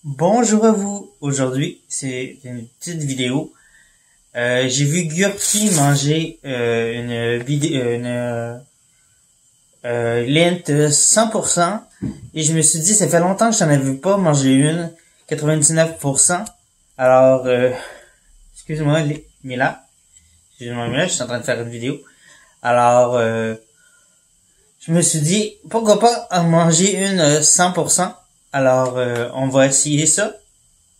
Bonjour à vous. Aujourd'hui, c'est une petite vidéo. J'ai vu Gurki manger une lente 100% et je me suis dit, ça fait longtemps que j'en avais pas mangé une 99%. Alors, excuse-moi, Mila. Excuse-moi, Mila, je suis en train de faire une vidéo. Alors, je me suis dit, pourquoi pas en manger une 100%. Alors, on va essayer ça.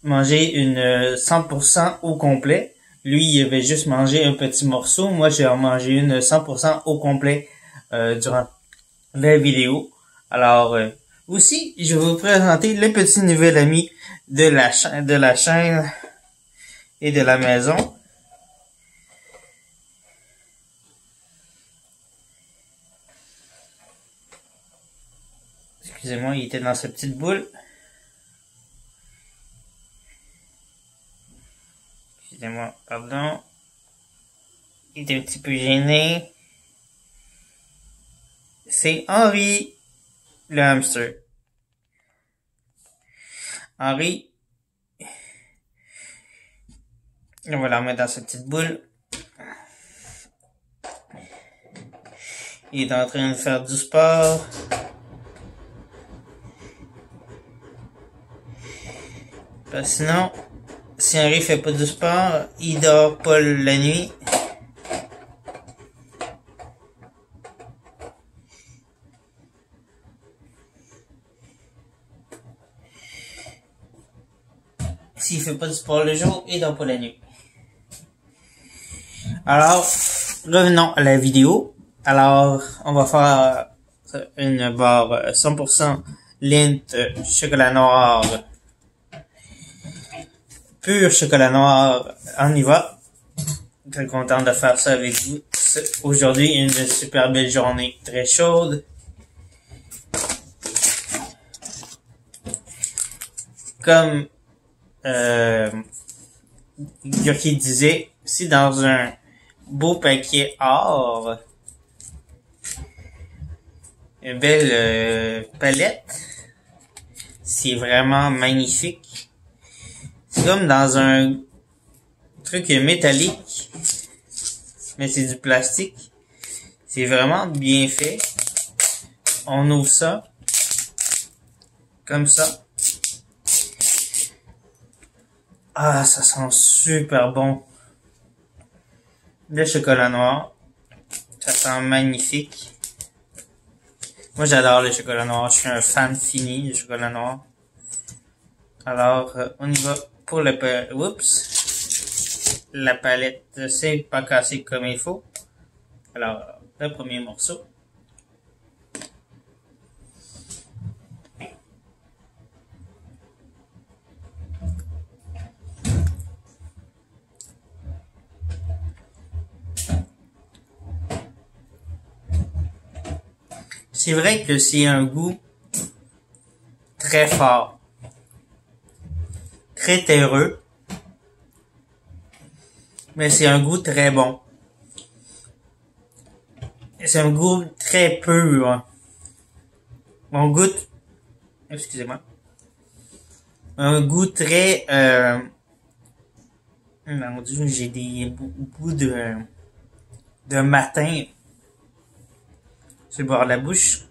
Manger une 100% au complet. Lui, il avait juste mangé un petit morceau. Moi, j'ai en mangé une 100% au complet durant la vidéo. Alors, aussi, je vais vous présenter le petit nouvel ami de la chaîne et de la maison. Excusez-moi, il était dans sa petite boule. Excusez-moi, pardon. Il était un petit peu gêné. C'est Henri, le hamster. Henri, on va la remettre dans sa petite boule. Il est en train de faire du sport. Parce que sinon, si Henri fait pas du sport, il dort pas la nuit. S'il fait pas du sport le jour, il dort pas la nuit. Alors, revenons à la vidéo. Alors, on va faire une barre 100% Lindt chocolat noir, pur chocolat noir. On y va. Très content de faire ça avec vous. Aujourd'hui, une super belle journée, très chaude. Comme Gurki disait, si dans un beau paquet or, une belle palette, c'est vraiment magnifique. C'est comme dans un truc métallique, mais c'est du plastique. C'est vraiment bien fait. On ouvre ça, comme ça. Ah, ça sent super bon. Le chocolat noir, ça sent magnifique. Moi, j'adore le chocolat noir. Je suis un fan fini du chocolat noir. Alors, on y va pour la palette. C'est pas cassé comme il faut. Alors, le premier morceau. C'est vrai que c'est un goût très fort, très terreux, mais c'est un goût très bon. C'est un goût très pur. On goûte, excusez-moi, un goût très, mon Dieu, j'ai des goûts de matin sur le bord de la bouche.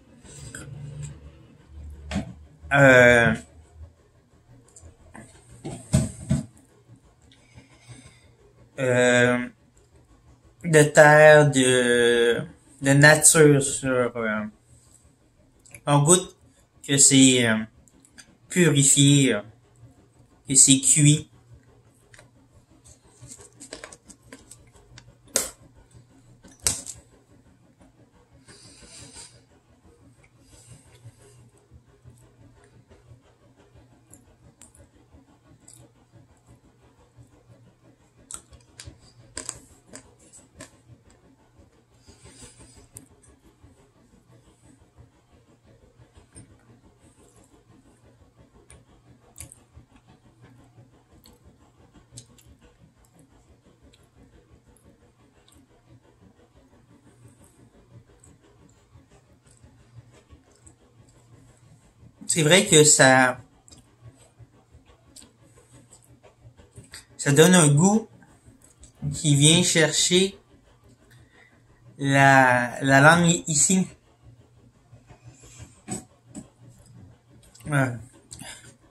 De terre, de nature sur, on goûte que c'est purifié, que c'est cuit. C'est vrai que Ça donne un goût qui vient chercher la langue ici.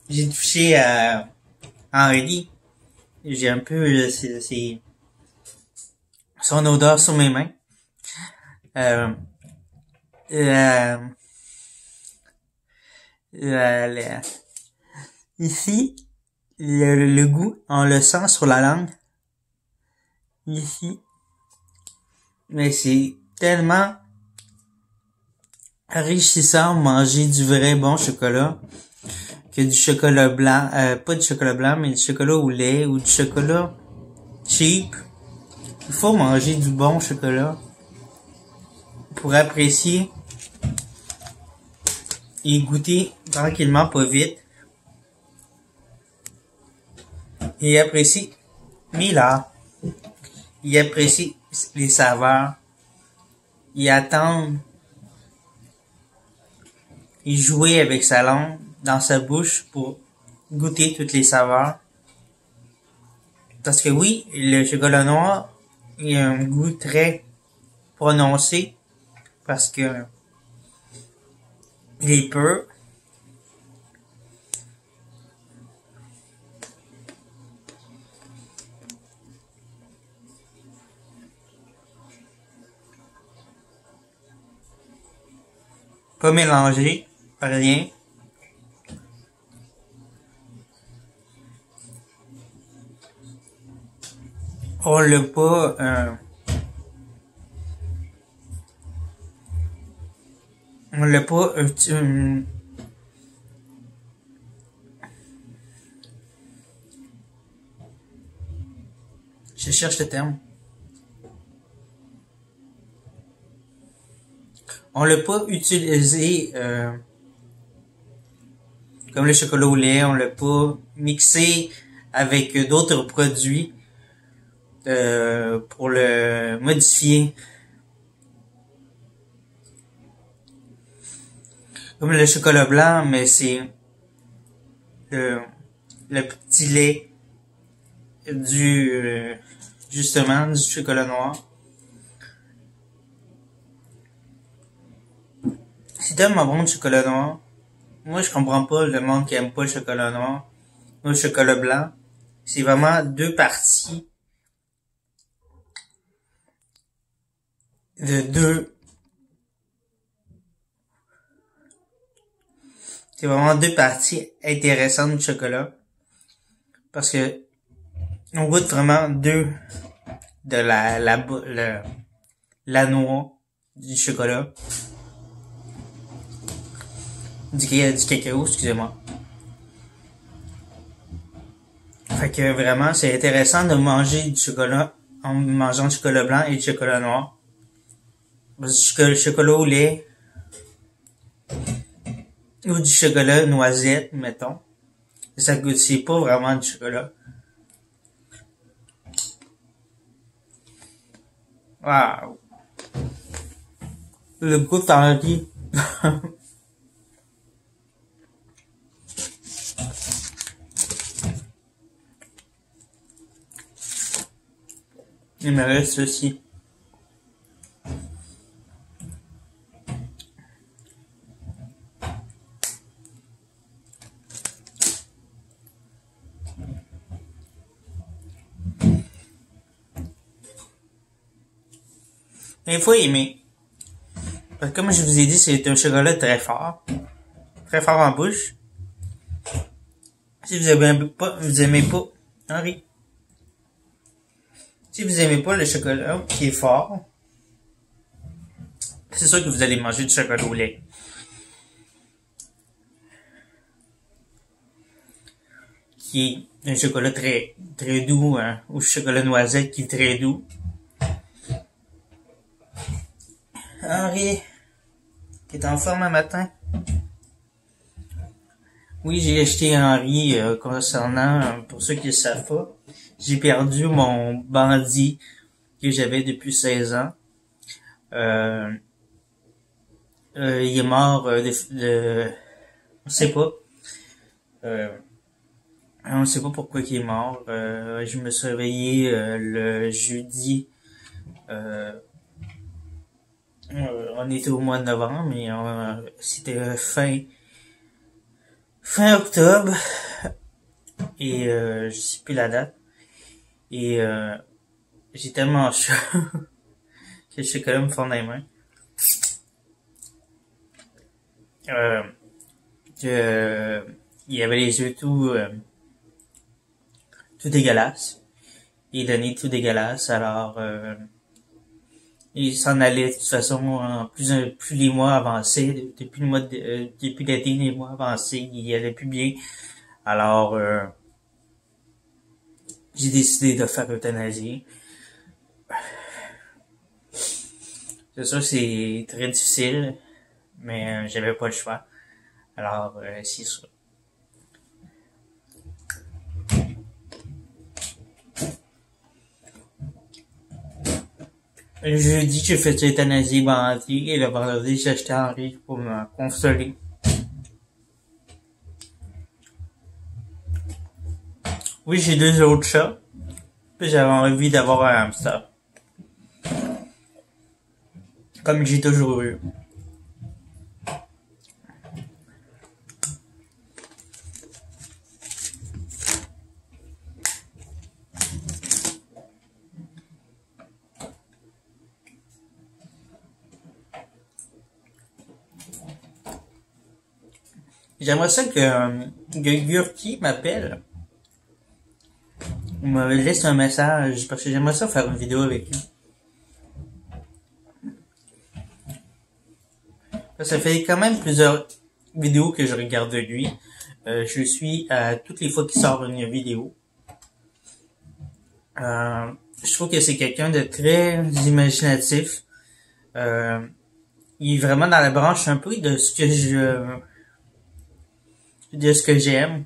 J'ai touché à Henri. J'ai un peu son odeur sur mes mains. Euh, la, ici, le goût, on le sent sur la langue. Ici. Mais c'est tellement enrichissant de manger du vrai bon chocolat que du chocolat blanc, pas du chocolat blanc, mais du chocolat au lait ou du chocolat cheap. Il faut manger du bon chocolat pour apprécier et goûter tranquillement, pas vite. Et apprécier Mila. Il apprécie les saveurs. Il attend et jouer avec sa langue dans sa bouche pour goûter toutes les saveurs. Parce que oui, le chocolat noir, il a un goût très prononcé parce que il est pur. Pas mélangé, rien. On l'a pas on l'a pas je cherche le terme. On l'a pas utilisé comme le chocolat au lait, on l'a pas mixé avec d'autres produits pour le modifier. Comme le chocolat blanc, mais c'est le petit lait du justement du chocolat noir. C'est tellement bon le chocolat noir. Moi, je comprends pas le monde qui aime pas le chocolat noir ou le chocolat blanc. C'est vraiment deux parties de deux. C'est vraiment deux parties intéressantes du chocolat. Parce que on goûte vraiment deux de la noix du chocolat. Du cacao, excusez-moi. Fait que vraiment, c'est intéressant de manger du chocolat en mangeant du chocolat blanc et du chocolat noir. Parce que le chocolat au lait ou du chocolat noisette, mettons, ça goûte, c'est pas vraiment du chocolat. Waouh! Le goût d'Henri. Il me reste ceci. Il faut aimer. Parce que comme je vous ai dit, c'est un chocolat très fort. Très fort en bouche. Si vous aimez pas, Henri. Si vous aimez pas le chocolat qui est fort, c'est sûr que vous allez manger du chocolat au lait. Qui est un chocolat très, très doux, hein, ou chocolat noisette qui est très doux. Henri, qui est en forme un matin. Oui, j'ai acheté Henri concernant, pour ceux qui ne savent pas, j'ai perdu mon bandit que j'avais depuis 16 ans. Il est mort on sait pas. On ne sait pas pourquoi il est mort. Je me suis réveillé le jeudi. Euh, on était au mois de novembre, mais c'était fin octobre. Et je sais plus la date. Et j'ai tellement chaud que le chocolat me fond dans les mains. Euh, que il y avait les yeux tout dégueulasses. Il donnait tout dégueulasse. Alors il s'en allait de toute façon plus les mois avançaient. Depuis le mois depuis l'été, les mois avancés, il allait plus bien. Alors j'ai décidé de faire euthanasie. C'est sûr, c'est très difficile, mais j'avais pas le choix. Alors, c'est ça. Le jeudi, j'ai fait euthanasie bandit et le vendredi, j'ai acheté un livre pour me consoler. Oui, j'ai 2 autres chats, puis j'avais envie d'avoir un hamster. Comme j'ai toujours eu. J'aimerais ça que Gurki m'appelle ou me laisse un message parce que j'aimerais ça faire une vidéo avec lui. Ça fait quand même plusieurs vidéos que je regarde de lui. Je suis à toutes les fois qu'il sort une vidéo. Je trouve que c'est quelqu'un de très imaginatif. Il est vraiment dans la branche un peu de ce que j'aime.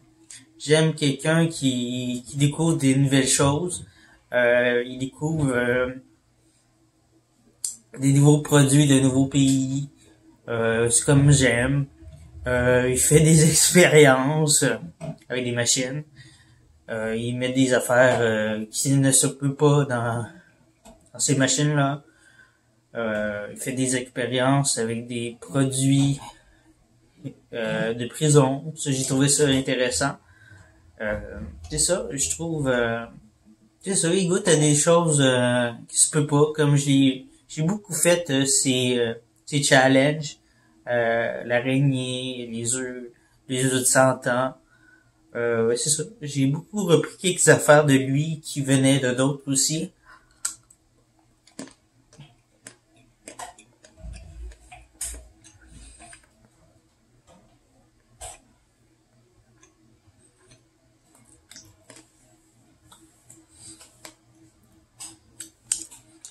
J'aime quelqu'un qui découvre des nouvelles choses. Il découvre des nouveaux produits de nouveaux pays. C'est comme j'aime. Il fait des expériences avec des machines. Il met des affaires qui ne se peut pas dans ces machines-là. Il fait des expériences avec des produits de prison. Ça, j'ai trouvé ça intéressant. C'est ça, je trouve. C'est ça, il goûte à des choses qui se peut pas. Comme j'ai beaucoup fait ces challenges, l'araignée, les œufs de 100 ans. Ouais, c'est ça. J'ai beaucoup repris quelques affaires de lui qui venaient de d'autres aussi.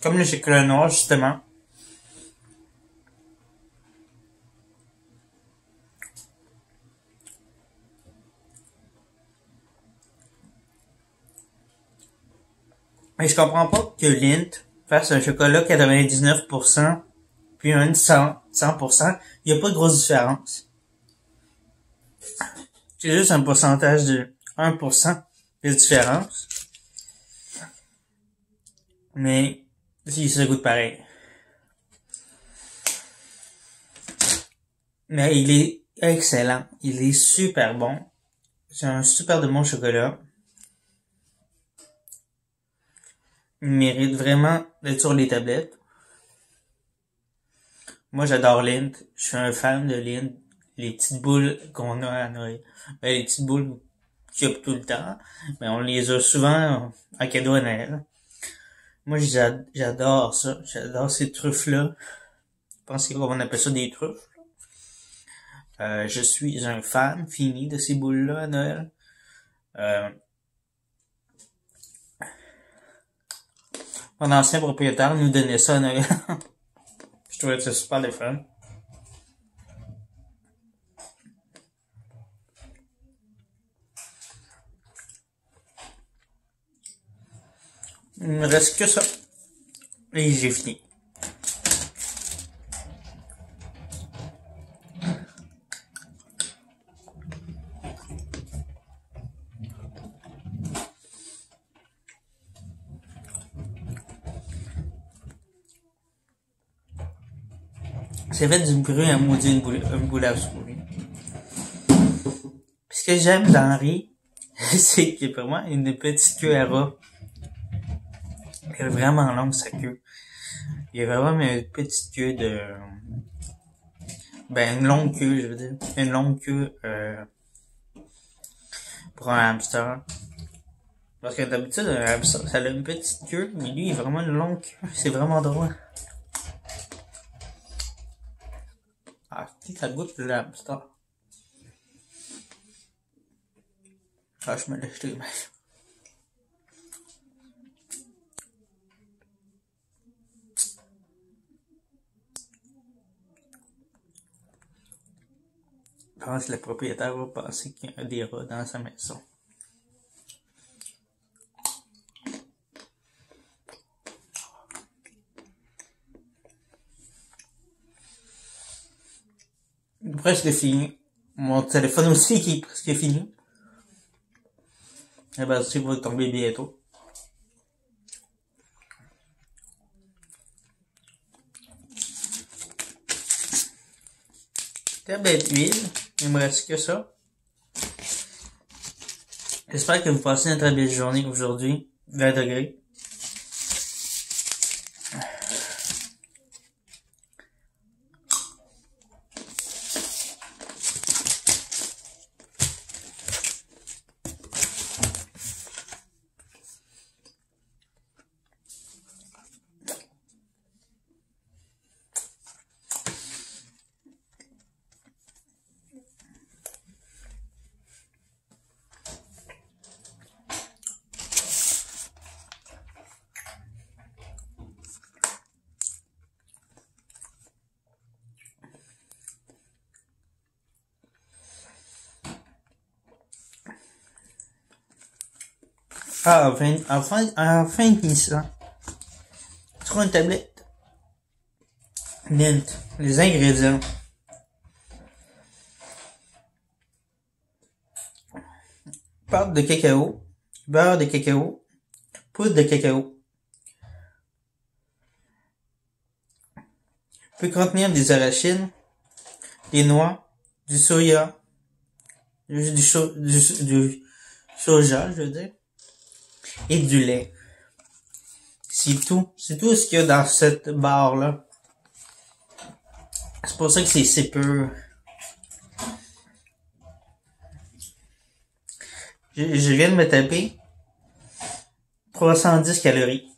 Comme le chocolat noir, justement. Mais je comprends pas que Lindt fasse un chocolat 99%, puis un 100%. Il n'y a pas de grosse différence. C'est juste un pourcentage de 1% de différence. Mais, si ça goûte pareil. Mais il est excellent. Il est super bon. C'est un super de bon chocolat. Il mérite vraiment d'être sur les tablettes. Moi, j'adore Lindt. Je suis un fan de Lindt. Les petites boules qu'on a à Noël. Ben, les petites boules qu'il y a tout le temps. Mais on les a souvent en cadeau à Noël. Moi, j'adore ça. J'adore ces truffes-là. Je pense qu'on appelle ça des truffes. Je suis un fan fini de ces boules-là à Noël. Mon ancien propriétaire nous donnait ça à Noël. Je trouvais ça super le fun. Il me reste que ça. Et j'ai fini. C'est fait du bruit à maudit une boule à souris. Puis ce que j'aime d'Henri, c'est que pour moi, une petite queue à rat. Elle est vraiment longue, sa queue. Il y a vraiment une petite queue de... Ben, une longue queue, je veux dire. Une longue queue, pour un hamster. Parce que d'habitude, un hamster, ça a une petite queue, mais lui, il a vraiment une longue queue. C'est vraiment drôle. Ah, si ça goûte le hamster. Ah, je me lèche les mains. Je pense que le propriétaire va penser qu'il y a des rats dans sa maison. Presque fini. Mon téléphone aussi qui est presque fini. La batterie va tomber bientôt. Très belle huile. Il me reste que ça. J'espère que vous passez une très belle journée aujourd'hui. 20 degrés. Ah, enfin finissant. Sur une tablette. Mint. Les ingrédients. Pâte de cacao. Beurre de cacao. Poudre de cacao. Peut contenir des arachides, des noix, du soja, du soja, je veux dire, et du lait. C'est tout. C'est tout ce qu'il y a dans cette barre-là. C'est pour ça que c'est si peu. Je viens de me taper 310 calories.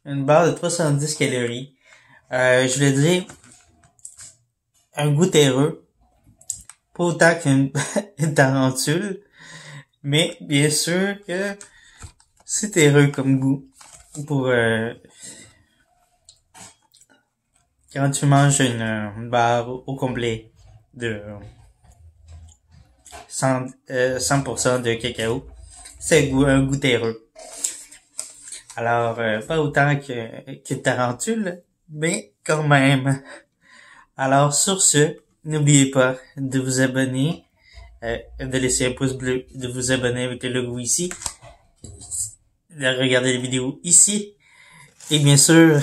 Une barre de 310 calories. Je voulais dire un goût terreux. Pas autant qu'une tarentule. Mais bien sûr que c'est terreux comme goût. Pour quand tu manges une barre au complet de 100% de cacao, c'est un goût terreux. Alors, pas autant que tarentule, mais quand même. Alors, sur ce, n'oubliez pas de vous abonner, de laisser un pouce bleu, de vous abonner avec le logo ici, de regarder les vidéos ici, et bien sûr,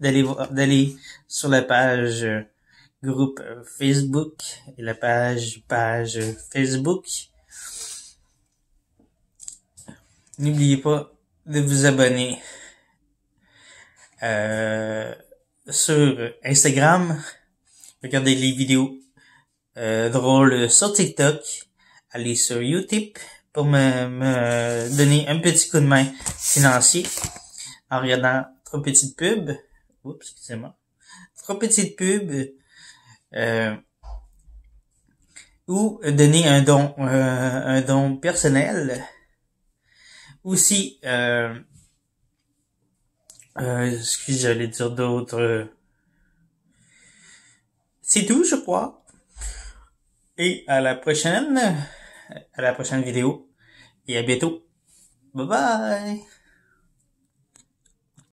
d'aller sur la page groupe Facebook et la page Facebook. N'oubliez pas de vous abonner sur Instagram, regardez les vidéos drôles sur TikTok, allez sur YouTube pour me donner un petit coup de main financier en regardant 3 petites pubs. Oups, excusez-moi. 3 petites pubs ou donner un don personnel. Aussi, ce que j'allais dire d'autre. C'est tout, je crois. Et à la prochaine vidéo. Et à bientôt. Bye bye!